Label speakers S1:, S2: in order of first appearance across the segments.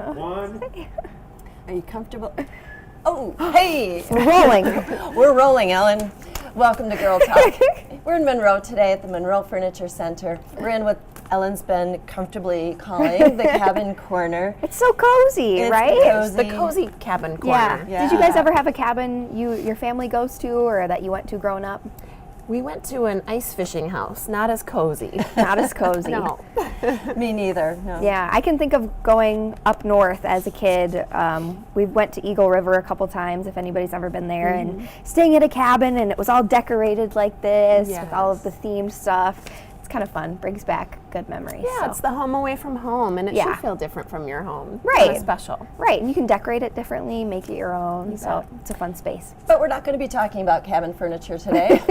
S1: One.
S2: Are you comfortable? Oh, hey!
S3: We're rolling.
S2: We're rolling, Ellen. Welcome to Girl Talk. We're in Monroe today at the Monroe Furniture Center. We're in what Ellen's been comfortably calling the cabin corner.
S3: It's so cozy, right?
S2: Cozy.
S4: The cozy cabin corner.
S3: Yeah. Did you guys ever have a cabin your family goes to or that you went to growing up?
S4: We went to an ice fishing house, not as cozy.
S3: Not as cozy.
S4: No.
S2: Me neither. No.
S3: Yeah, I can think of going up north as a kid. We went to Eagle River a couple times, if anybody's ever been there, and staying at a cabin, and it was all decorated like this with all of the themed stuff. It's kind of fun. Brings back good memories.
S4: Yeah, it's the home away from home, and it should feel different from your home.
S3: Right.
S4: Kinda special.
S3: Right, and you can decorate it differently, make it your own, so it's a fun space.
S2: But we're not going to be talking about cabin furniture today.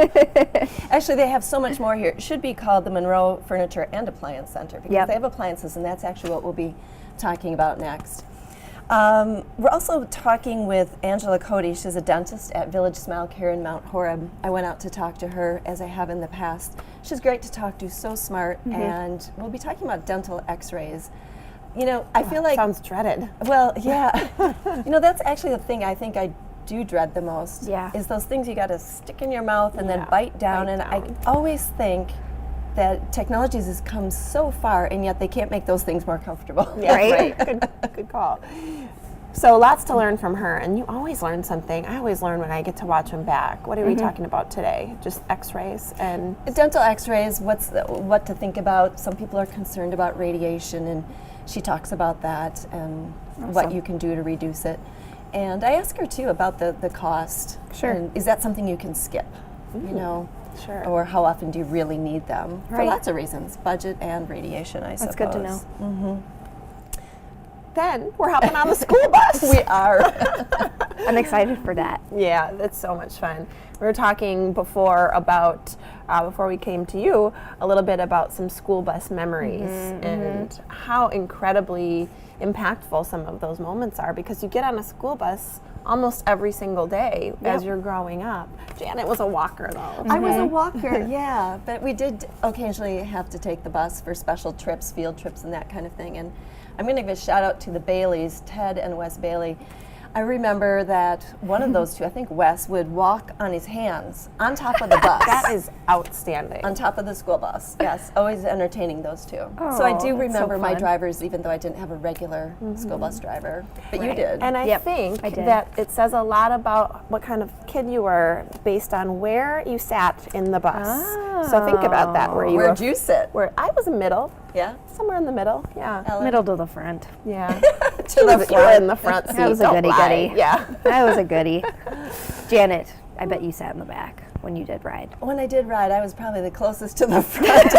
S2: Actually, they have so much more here. It should be called the Monroe Furniture and Appliance Center because they have appliances, and that's actually what we'll be talking about next. We're also talking with Angela Cody. She's a dentist at Village Smile Care in Mount Horeb. I went out to talk to her, as I have in the past. She's great to talk to, so smart, and we'll be talking about dental x-rays. You know, I feel like...
S4: Sounds dreaded.
S2: Well, yeah. You know, that's actually the thing I think I do dread the most.
S3: Yeah.
S2: Is those things you got to stick in your mouth and then bite down. I always think that technology has come so far, and yet they can't make those things more comfortable.
S4: Yeah,
S3: Right?
S4: Good call. So lots to learn from her, and you always learn something. I always learn when I get to watch them back. What are we talking about today? Just x-rays and...
S2: Dental x-rays, what to think about. Some people are concerned about radiation, and she talks about that and what you can do to reduce it. And I ask her, too, about the cost.
S3: Sure.
S2: And is that something you can skip, you know?
S4: Sure.
S2: Or how often do you really need them? For
S3: Right.
S2: lots of reasons, budget and radiation, I suppose.
S3: That's good to know.
S4: Then we're hopping on the school bus.
S2: We are.
S3: I'm excited for that.
S4: Yeah, that's so much fun. We were talking before about, before we came to you, a little bit about some school bus memories and how incredibly impactful some of those moments are, because you get on a school bus almost every single day as you're growing up. Janet was a walker, though.
S2: I was a walker, yeah. But we did occasionally have to take the bus for special trips, field trips, and that kind of thing. And I'm going to give a shout out to the Baileys, Ted and Wes Bailey. I remember that one of those two, I think Wes, would walk on his hands on top of the bus.
S4: That is outstanding.
S2: On top of the school bus, yes. Always entertaining those two. So I do remember my drivers, even though I didn't have a regular school bus driver. But you did.
S4: And I think that it says a lot about what kind of kid you were based on where you sat in the bus. So think about that.
S2: Where'd you sit?
S4: Where I was middle.
S2: Yeah?
S4: Somewhere in the middle. Yeah.
S2: Ellen?
S3: Middle to the front.
S4: Yeah.
S2: To the
S4: You were in the front seat.
S3: That was a
S4: Don't
S3: goody
S4: lie.
S3: goody.
S4: Yeah.
S3: That was a goodie. Janet, I bet you sat in the back when you did ride.
S2: When I did ride, I was probably the closest to the front.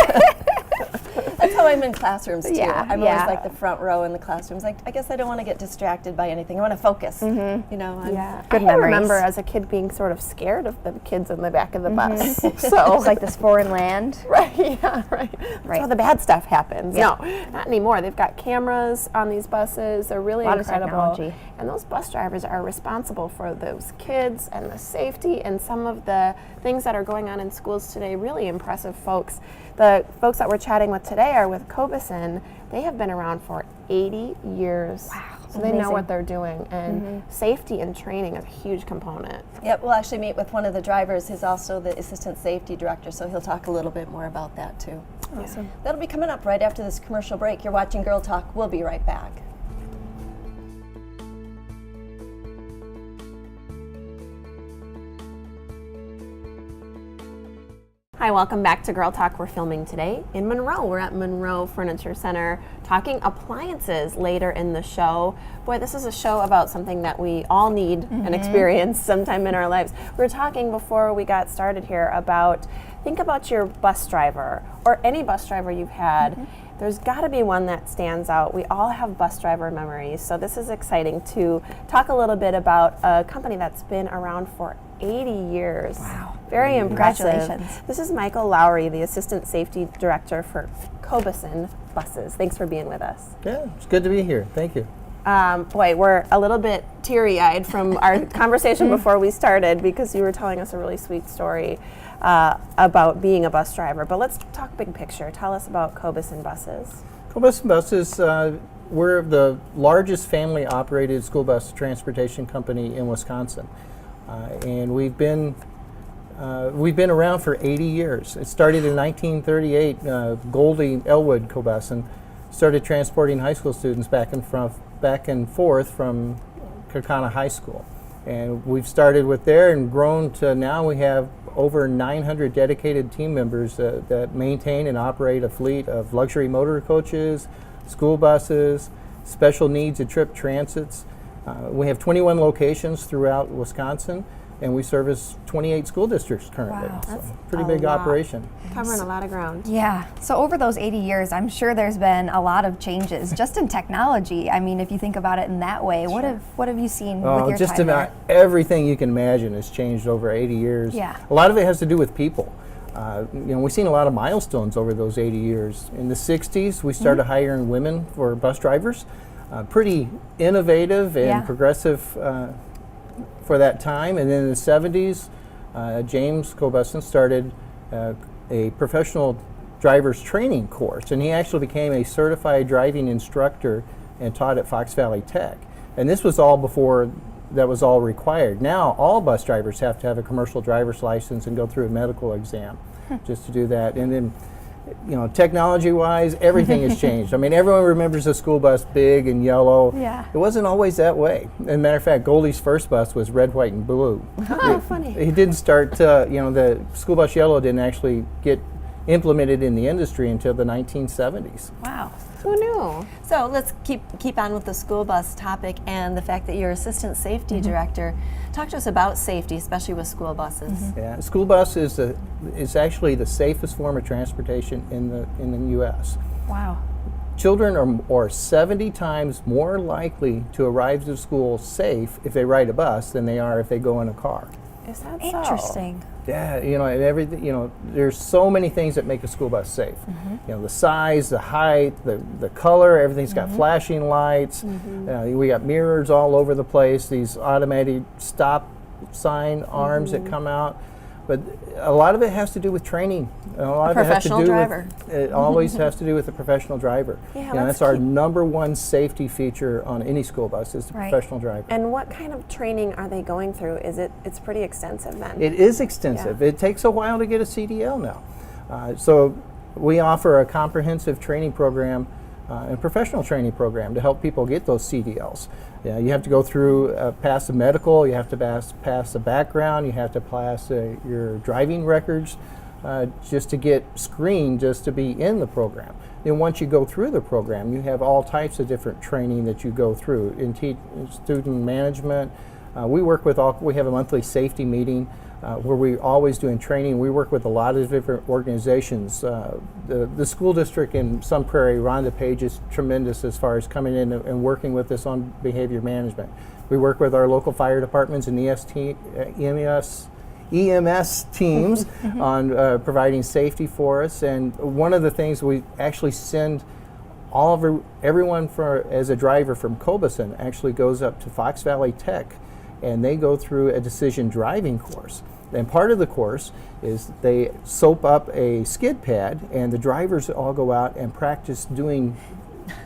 S2: That's how I'm in classrooms, too.
S3: Yeah,
S2: I'm always like the front row in the classrooms. Like, I guess I don't want to get distracted by anything. I want to focus, you know.
S4: Yeah.
S3: Good
S4: I
S3: memories.
S4: remember as a kid being sort of scared of the kids in the back of the bus. So
S3: It's like this foreign land.
S4: right, yeah, right. That's how the bad stuff happens. No, not anymore. They've got cameras on these buses. They're really
S3: A lot of
S4: incredible.
S3: technology.
S4: And those bus drivers are responsible for those kids and the safety and some of the things that are going on in schools today. Really impressive folks. The folks that we're chatting with today are with Cobison. They have been around for 80 years.
S3: Wow.
S4: So they know what they're doing, and safety and training is a huge component.
S2: Yep, we'll actually meet with one of the drivers who's also the assistant safety director, so he'll talk a little bit more about that, too.
S3: Awesome.
S2: That'll be coming up right after this commercial break. You're watching Girl Talk. We'll be right back.
S4: Hi, welcome back to Girl Talk. We're filming today in Monroe. We're at Monroe Furniture Center talking appliances later in the show. Boy, this is a show about something that we all need and experience sometime in our lives. We were talking before we got started here about, think about your bus driver or any bus driver you've had. There's got to be one that stands out. We all have bus driver memories, so this is exciting to talk a little bit about a company that's been around for 80 years. Wow. Very impressive.
S3: Congratulations.
S4: This is Michael Lowry, the Assistant Safety Director for Cobison Buses. Thanks for being with us.
S1: Yeah, it's good to be here. Thank you.
S4: Boy, we're a little bit teary-eyed from our conversation before we started because you were telling us a really sweet story about being a bus driver. But let's talk big picture. Tell us about Cobison Buses.
S1: Cobison Buses we're the largest family-operated school bus transportation company in Wisconsin, and we've been around for 80 years. It started in 1938. Goldie Elwood Cobuson started transporting high school students back and forth from Kaukauna High School, and we've started with there and grown to now we have over 900 dedicated team members that maintain and operate a fleet of luxury motor coaches, school buses, special needs and trip transits. We have 21 locations throughout Wisconsin, and we service 28 school districts currently.
S3: Wow.
S1: So
S4: That's
S1: pretty
S4: a
S1: big
S4: lot.
S1: operation.
S4: Covering a lot of ground.
S3: Yeah. So over those 80 years, I'm sure there's been a lot of changes just in technology. I mean, if you think about it in that way, what have you seen with your
S1: Just
S3: time
S1: about
S3: there?
S1: everything you can imagine has changed over 80 years.
S3: Yeah.
S1: A lot of it has to do with people. We've seen a lot of milestones over those 80 years. In the 60s, we started hiring women for bus drivers. Pretty innovative and
S3: Yeah.
S1: progressive for that time. And then in the 70s, James Cobuson started a professional driver's training course, and he actually became a certified driving instructor and taught at Fox Valley Tech. And this was all before that was all required. Now all bus drivers have to have a commercial driver's license and go through a medical exam just to do that. And then, technology-wise, everything has changed. I mean, everyone remembers the school bus big and yellow.
S3: Yeah.
S1: It wasn't always that way. As a matter of fact, Goldie's first bus was red, white, and blue.
S4: Oh, funny.
S1: He didn't start, the school bus yellow didn't actually get implemented in the industry until the 1970s.
S3: Wow.
S4: Who knew?
S2: So let's keep on with the school bus topic and the fact that you're assistant safety director. Talk to us about safety, especially with school buses.
S1: Yeah, school bus is actually the safest form of transportation in the U.S.
S3: Wow.
S1: Children are 70 times more likely to arrive to school safe if they ride a bus than they are if they go in a car.
S4: Is that so?
S3: Interesting.
S1: Yeah, and everything. There's so many things that make a school bus safe. The size, the height, the color. Everything's got flashing lights. We got mirrors all over the place. These automatic stop sign arms that come out. But a lot of it has to do with training. A lot of it has to
S2: professional
S1: do
S2: driver.
S1: It always has to do with the professional driver.
S4: Yeah,
S1: that's
S4: let's
S1: our
S4: keep-
S1: number one safety feature on any school bus is the
S3: Right.
S1: professional driver.
S4: And what kind of training are they going through? It's pretty extensive then.
S1: It is extensive.
S4: Yeah.
S1: It takes a while to get a CDL now. So we offer a comprehensive training program and professional training program to help people get those CDLs. You have to go through, pass the medical, you have to pass the background, you have to pass your driving records just to get screened just to be in the program. Then once you go through the program, you have all types of different training that you go through in student management. We have a monthly safety meeting where we're always doing training. We work with a lot of different organizations. The school district in Sun Prairie, Rhonda Page, is tremendous as far as coming in and working with us on behavior management. We work with our local fire departments and EMS teams on providing safety for us. And one of the things we actually send everyone as a driver from Cobuson actually goes up to Fox Valley Tech, and they go through a decision driving course. And part of the course is they soap up a skid pad, and the drivers all go out and practice doing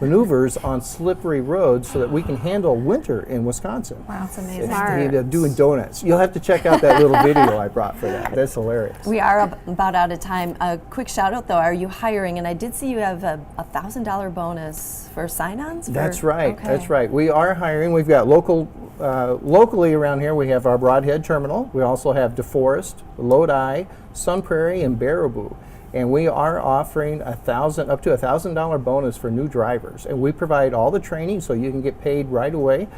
S1: maneuvers on slippery roads so that we can handle winter in Wisconsin.
S3: Wow, that's amazing.
S1: It's
S4: Smart.
S1: doing donuts. You'll have to check out that little video I brought for that. That's hilarious.
S2: We are about out of time. A quick shout out though, are you hiring? And I did see you have a $1,000 bonus for sign-ons?
S1: That's right.
S2: Okay.
S1: That's right. We are hiring. We've got locally around here. We have our Broadhead terminal. We also have DeForest, Lodi, Sun Prairie, and Baraboo. And we are offering up to $1,000 bonus for new drivers. And we provide all the training so you can get paid right away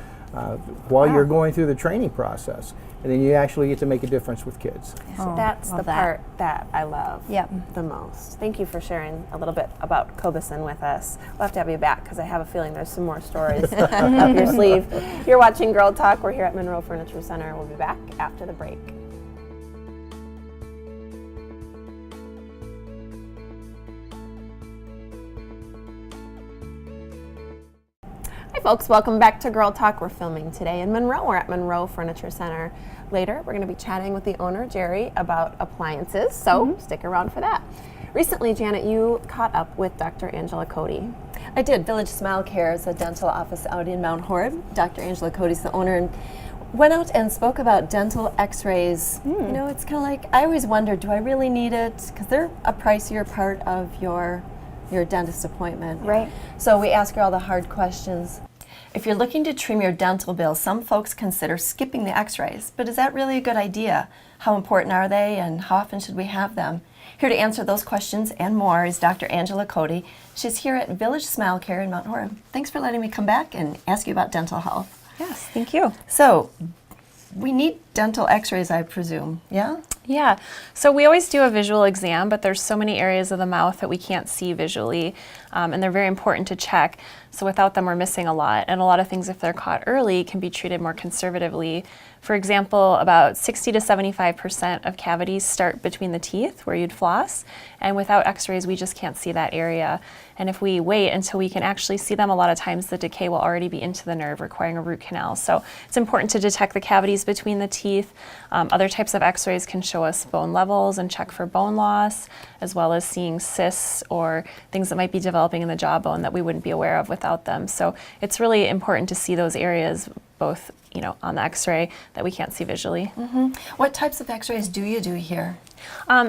S1: while you're going through the training process. And then you actually get to make a difference with kids.
S3: Oh,
S4: That's
S3: love
S4: the
S3: that.
S4: part that I love
S3: Yep.
S4: the most. Thank you for sharing a little bit about Cobuson with us. We'll have to have you back because I have a feeling there's some more stories up your sleeve. You're watching Girl Talk. We're here at Monroe Furniture Center. We'll be back after the break. Hi folks, welcome back to Girl Talk. We're filming today in Monroe. We're at Monroe Furniture Center. Later, we're going to be chatting with the owner, Jerry, about appliances, so stick around for that. Recently, Janet, you caught up with Dr. Angela Cody.
S2: I did. Village Smile Care is a dental office out in Mount Horeb. Dr. Angela Cody's the owner, and went out and spoke about dental x-rays. You know, it's kind of like, I always wondered, do I really need it? Because they're a pricier part of your dentist appointment.
S3: Right.
S2: So we ask her all the hard questions. If you're looking to trim your dental bill, some folks consider skipping the x-rays, but is that really a good idea? How important are they, and how often should we have them? Here to answer those questions and more is Dr. Angela Cody. She's here at Village Smile Care in Mount Horeb. Thanks for letting me come back and ask you about dental health.
S3: Yes, thank you.
S2: So, we need dental x-rays, I presume, yeah?
S5: Yeah, so we always do a visual exam, but there's so many areas of the mouth that we can't see visually, and they're very important to check. So without them, we're missing a lot. And a lot of things, if they're caught early, can be treated more conservatively. For example, about 60 to 75% of cavities start between the teeth where you'd floss, and without x-rays, we just can't see that area. And if we wait until we can actually see them, a lot of times the decay will already be into the nerve, requiring a root canal. So it's important to detect the cavities between the teeth. Other types of x-rays can show us bone levels and check for bone loss, as well as seeing cysts or things that might be developing in the jawbone that we wouldn't be aware of without them. So it's really important to see those areas, both on the x-ray that we can't see visually.
S2: What types of x-rays do you do here?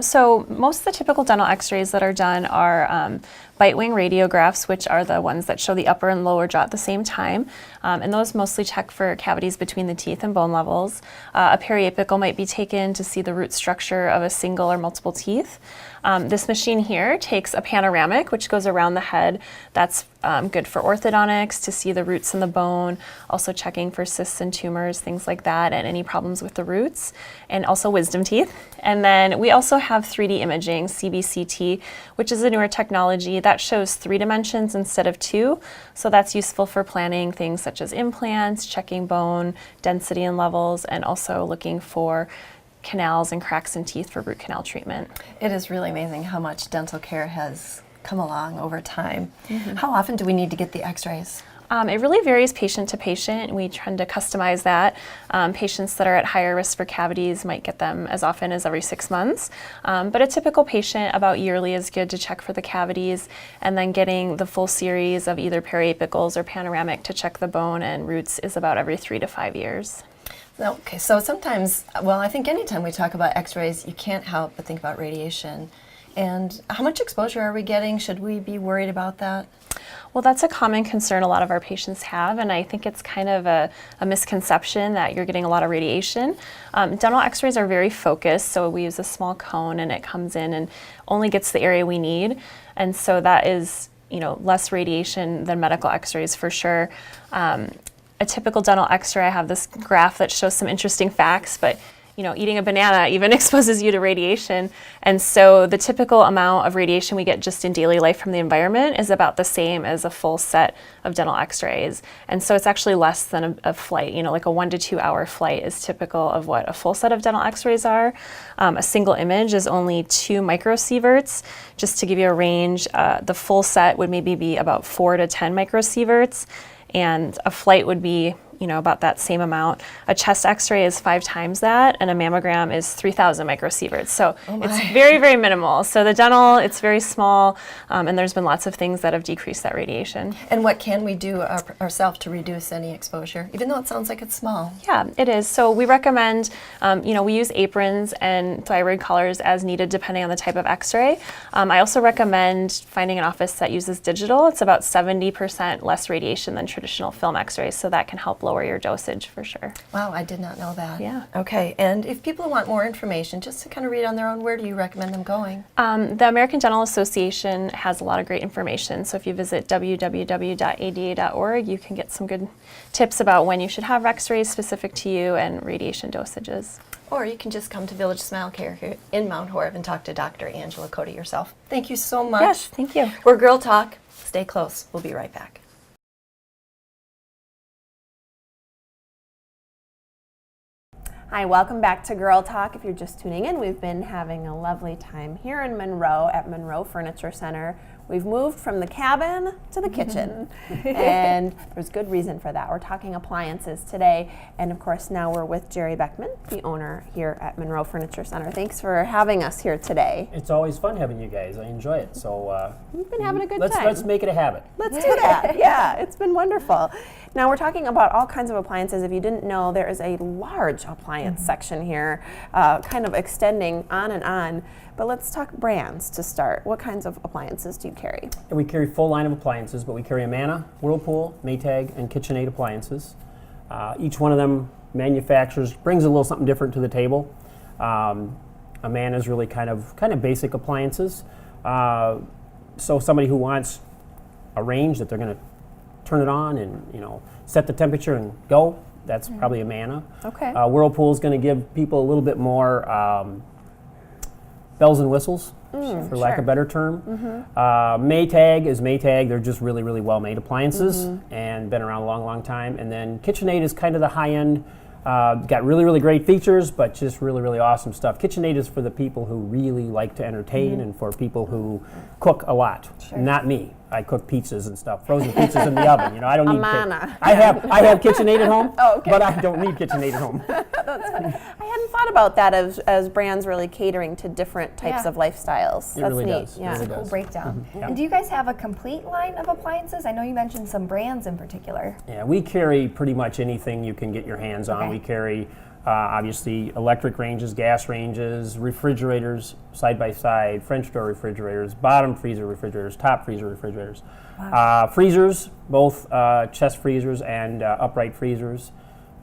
S5: So most of the typical dental x-rays that are done are bite wing radiographs, which are the ones that show the upper and lower jaw at the same time. And those mostly check for cavities between the teeth and bone levels. A periapical might be taken to see the root structure of a single or multiple teeth. This machine here takes a panoramic, which goes around the head. That's good for orthodontics, to see the roots in the bone, also checking for cysts and tumors, things like that, and any problems with the roots, and also wisdom teeth. And then we also have 3D imaging, CBCT, which is a newer technology that shows 3 dimensions instead of 2. So that's useful for planning things such as implants, checking bone density and levels, and also looking for canals and cracks in teeth for root canal treatment.
S2: It is really amazing how much dental care has come along over time. How often do we need to get the x-rays?
S5: It really varies patient to patient. We tend to customize that. Patients that are at higher risk for cavities might get them as often as every 6 months. But a typical patient, about yearly, is good to check for the cavities, and then getting the full series of either periapicals or panoramic to check the bone and roots is about every 3 to 5 years.
S2: Okay, so sometimes, well, I think anytime we talk about x-rays, you can't help but think about radiation. And how much exposure are we getting? Should we be worried about that?
S5: Well, that's a common concern a lot of our patients have, and I think it's kind of a misconception that you're getting a lot of radiation. Dental x-rays are very focused, so we use a small cone and it comes in and only gets the area we need. And so that is, less radiation than medical x-rays for sure. A typical dental x-ray, I have this graph that shows some interesting facts, but eating a banana even exposes you to radiation. And so the typical amount of radiation we get just in daily life from the environment is about the same as a full set of dental x-rays. And so it's actually less than a flight, like a 1 to 2 hour flight is typical of what a full set of dental x-rays are. A single image is only 2 microsieverts. Just to give you a range, the full set would maybe be about 4 to 10 microsieverts. And a flight would be, about that same amount. A chest x-ray is 5 times that, and a mammogram is 3,000 microsieverts. So it's very, very minimal. So the dental, it's very small, and there's been lots of things that have decreased that radiation.
S2: And what can we do ourselves to reduce any exposure, even though it sounds like it's small?
S5: Yeah, it is. So we recommend, we use aprons and thyroid collars as needed depending on the type of x-ray. I also recommend finding an office that uses digital. It's about 70% less radiation than traditional film x-rays, so that can help lower your dosage for sure.
S2: Wow, I did not know that.
S5: Yeah.
S2: Okay, and if people want more information, just to kind of read on their own, where do you recommend them going?
S5: The American Dental Association has a lot of great information. So if you visit www.ada.org, you can get some good tips about when you should have x-rays specific to you and radiation dosages.
S2: Or you can just come to Village Smile Care here in Mount Horeb and talk to Dr. Angela Cody yourself. Thank you so much.
S5: Yes, thank you.
S2: We're Girl Talk. Stay close. We'll be right back.
S4: Hi, welcome back to Girl Talk. If you're just tuning in, we've been having a lovely time here in Monroe at Monroe Furniture Center. We've moved from the cabin to the kitchen, and there's good reason for that. We're talking appliances today, and of course now we're with Jerry Beckman, the owner here at Monroe Furniture Center. Thanks for having us here today.
S6: It's always fun having you guys. I enjoy it. So
S4: We've been having a good
S6: let's
S4: time.
S6: make it a habit.
S4: Let's do that. Yeah, it's been wonderful. Now we're talking about all kinds of appliances. If you didn't know, there is a large appliance section here, kind of extending on and on. But let's talk brands to start. What kinds of appliances do you carry?
S6: And we carry full line of appliances, but we carry Amana, Whirlpool, Maytag, and KitchenAid appliances. Each one of them manufactures, brings a little something different to the table. Amana is really kind of basic appliances. So somebody who wants a range that they're going to turn it on and set the temperature and go, that's probably Amana.
S4: Okay.
S6: Whirlpool is going to give people a little bit more bells and whistles, for lack of a better term. Maytag is Maytag. They're just really, really well-made appliances and been around a long, long time. And then KitchenAid is kind of the high-end, got really, really great features, but just really, really awesome stuff. KitchenAid is for the people who really like to entertain and for people who cook a lot. Not me. I cook pizzas and stuff, frozen pizzas in the oven. I don't need.
S4: Amana.
S6: I have KitchenAid at home,
S4: okay.
S6: but I don't need KitchenAid at home.
S4: That's funny. I hadn't thought about that as brands really catering to different types of lifestyles.
S6: It
S4: That's
S6: really
S4: neat.
S6: does. It
S4: Yeah.
S6: really
S3: Cool
S6: does.
S3: breakdown.
S6: Yeah.
S3: And do you guys have a complete line of appliances? I know you mentioned some brands in particular.
S6: Yeah, we carry pretty much anything you can get your hands on.
S3: Okay.
S6: We carry, obviously, electric ranges, gas ranges, refrigerators, side-by-side, French door refrigerators, bottom freezer refrigerators, top freezer refrigerators. Freezers, both chest freezers and upright freezers.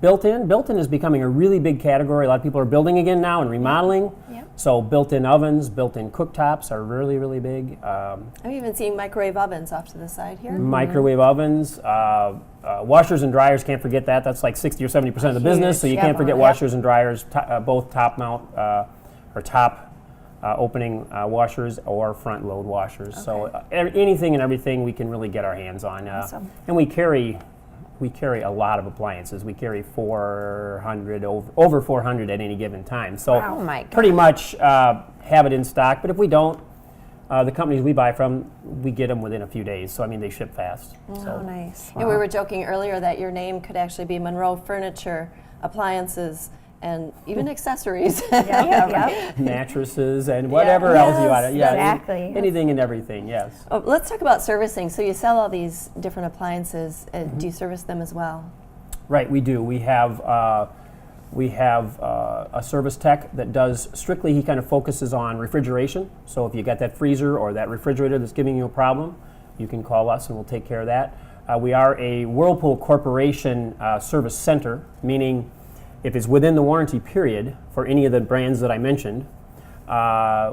S6: Built-in is becoming a really big category. A lot of people are building again now and remodeling.
S3: Yep.
S6: So built-in ovens, built-in cooktops are really, really big.
S2: I'm even seeing microwave ovens off to the side here.
S6: Microwave ovens, washers and dryers, can't forget that. That's like 60 or 70% of the business, so you
S3: Yep.
S6: can't forget
S3: Yep.
S6: washers and dryers, both top mount or top opening washers or front load washers. So anything and everything we can really get our hands on.
S3: Awesome.
S6: And we carry a lot of appliances. We carry 400, over 400 at any given time. So
S4: Oh my God.
S6: pretty much have it in stock, but if we don't, the companies we buy from, we get them within a few days. So, I mean, they ship fast.
S4: Oh, nice.
S2: And we were joking earlier that your name could actually be Monroe Furniture, Appliances, and even accessories.
S3: Yep.
S6: Mattresses and whatever else you want. Yeah,
S3: exactly.
S6: anything and everything, yes.
S2: Oh, let's talk about servicing. So you sell all these different appliances. Do you service them as well?
S6: Right, we do. We have a service tech that does strictly, he kind of focuses on refrigeration. So if you got that freezer or that refrigerator that's giving you a problem, you can call us and we'll take care of that. We are a Whirlpool Corporation service center, meaning if it's within the warranty period for any of the brands that I mentioned,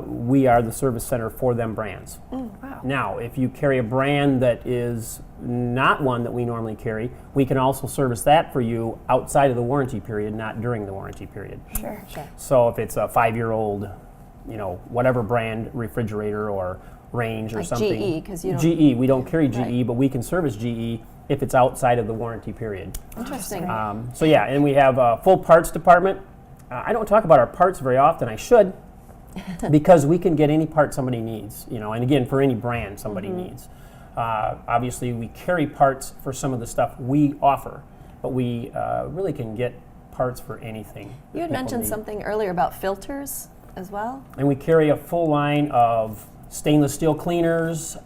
S6: we are the service center for them brands.
S3: Wow.
S6: Now, if you carry a brand that is not one that we normally carry, we can also service that for you outside of the warranty period, not during the warranty period.
S3: Sure.
S6: So if it's a 5-year-old, whatever brand refrigerator or range or
S2: Like
S6: something.
S2: GE, 'cause you don't-
S6: GE, we don't carry GE,
S2: Right.
S6: but we can service GE if it's outside of the warranty period.
S2: Interesting.
S6: So yeah, and we have a full parts department. I don't talk about our parts very often. I should, because we can get any part somebody needs. And again, for any brand somebody needs. Obviously, we carry parts for some of the stuff we offer, but we really can get parts for anything. that
S2: You had
S6: people
S2: mentioned
S6: need.
S2: something earlier about filters as well.
S6: And we carry a full line of stainless steel cleaners,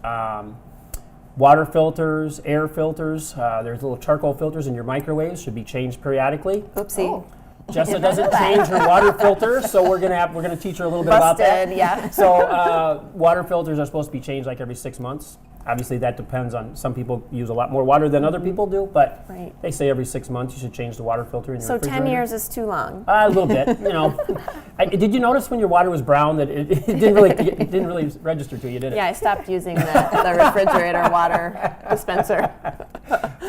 S6: water filters, air filters. There's little charcoal filters in your microwaves, should be changed periodically.
S2: Oopsie.
S6: Jessa doesn't change her water filter, so we're gonna teach her a little bit about that.
S4: Busted, yeah.
S6: So water filters are supposed to be changed like every 6 months. Obviously, that depends on, some people use a lot more water than other people do, but
S4: Right.
S6: they say every 6 months you should change the water filter in your
S4: So
S6: refrigerator.
S4: 10 years is too long.
S6: A little bit, Did you notice when your water was brown that it didn't really register to you, did it?
S4: Yeah, I stopped using the refrigerator water dispenser.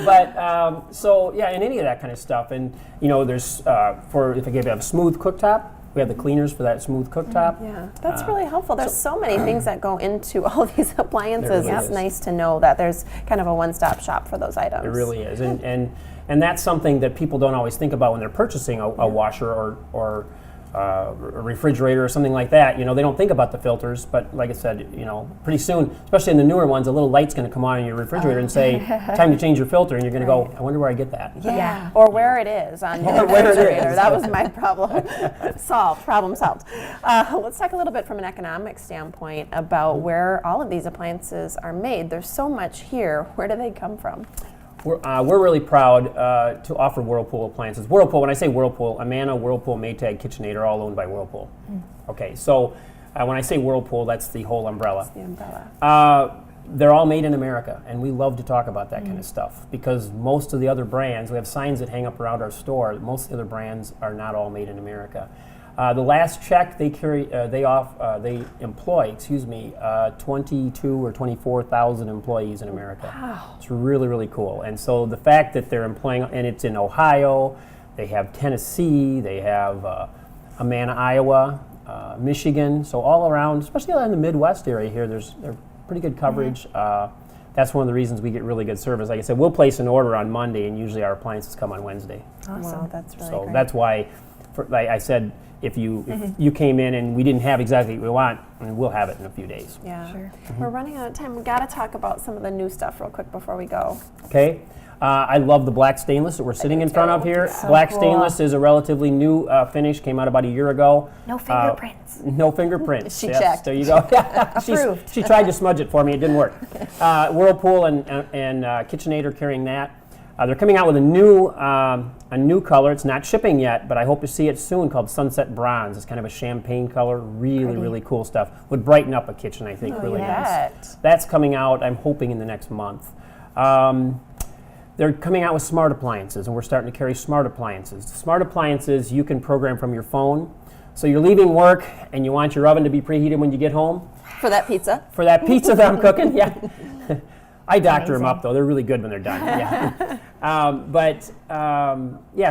S6: But so yeah, and any of that kind of stuff, and there's if you have a smooth cooktop, we have the cleaners for that smooth cooktop.
S4: Yeah, that's really helpful. There's so many things that go into all these appliances.
S6: There really
S4: It's
S6: is.
S4: nice to know that there's kind of a one-stop shop for those items.
S6: It really is, and that's something that people don't always think about when they're purchasing a washer or a refrigerator or something like that, they don't think about the filters, but like I said, pretty soon, especially in the newer ones, a little light's going to come on in your refrigerator and say, time to change your filter, and you're going to go, I wonder where I get that.
S4: Yeah. Or where it is on your refrigerator. That was my problem. Problem solved. Let's talk a little bit from an economic standpoint about where all of these appliances are made. There's so much here. Where do they come from?
S6: We're really proud to offer Whirlpool appliances. Whirlpool, when I say Whirlpool, Amana, Whirlpool, Maytag, KitchenAid are all owned by Whirlpool. Okay, so when I say Whirlpool, that's the whole umbrella.
S4: That's the umbrella.
S6: They're all made in America, and we love to talk about that kind of stuff because most of the other brands, we have signs that hang up around our store, most of the other brands are not all made in America. The last check they employ 22 or 24,000 employees in America.
S4: Wow.
S6: It's really, really cool. And so the fact that they're employing, and it's in Ohio, they have Tennessee, they have Amana, Iowa, Michigan, so all around, especially in the Midwest area here, they're pretty good coverage. That's one of the reasons we get really good service. Like I said, we'll place an order on Monday, and usually our appliances come on Wednesday.
S4: Awesome. Wow, that's really
S6: so
S4: great.
S6: that's why, like I said, if you came in and we didn't have exactly what we want, we'll have it in a few days.
S4: Yeah. Sure. We're running out of time. We've got to talk about some of the new stuff real quick before we go.
S6: Okay. I love the black stainless that we're sitting in front of here.
S4: So
S6: black
S4: cool.
S6: Stainless is a relatively new finish, came out about a year ago.
S3: No fingerprints.
S6: No fingerprints.
S2: She
S6: Yes,
S2: checked.
S6: There you go. She tried to smudge it for me. It didn't work. Whirlpool and KitchenAid are carrying that. They're coming out with a new color. It's not shipping yet, but I hope to see it soon, called Sunset Bronze. It's kind of a champagne color. Really cool stuff. Would brighten up a kitchen, I think, really nice. That's coming out, I'm hoping, in the next month. They're coming out with smart appliances, and we're starting to carry smart appliances. Smart appliances you can program from your phone. So you're leaving work, and you want your oven to be preheated when you get home.
S2: For that pizza?
S6: For that pizza that I'm cooking, yeah. I doctor them up, though. They're really good when they're done. Yeah.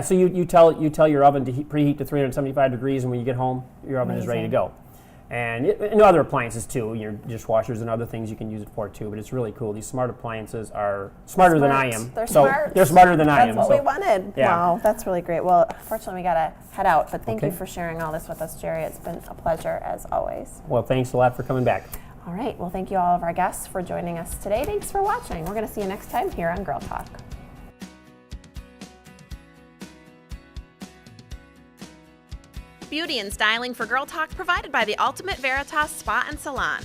S6: So you tell your oven to preheat to 375 degrees, and when you get home, your oven is ready to go. And other appliances, too. Your dishwashers and other things you can use it for, too. But it's really cool. These smart appliances are smarter than I am.
S4: They're smart.
S6: They're smarter than I am.
S4: That's what we wanted.
S6: Yeah.
S4: Wow, that's really great. Well, unfortunately, we got to head out. But thank you for sharing all this with us, Jerry. It's been a pleasure, as always.
S6: Well, thanks a lot for coming back.
S4: All right. Well, thank you all of our guests for joining us today. Thanks for watching. We're going to see you next time here on Girl Talk.
S7: Beauty and styling for Girl Talk provided by the Ultimate Veritas Spa and Salon.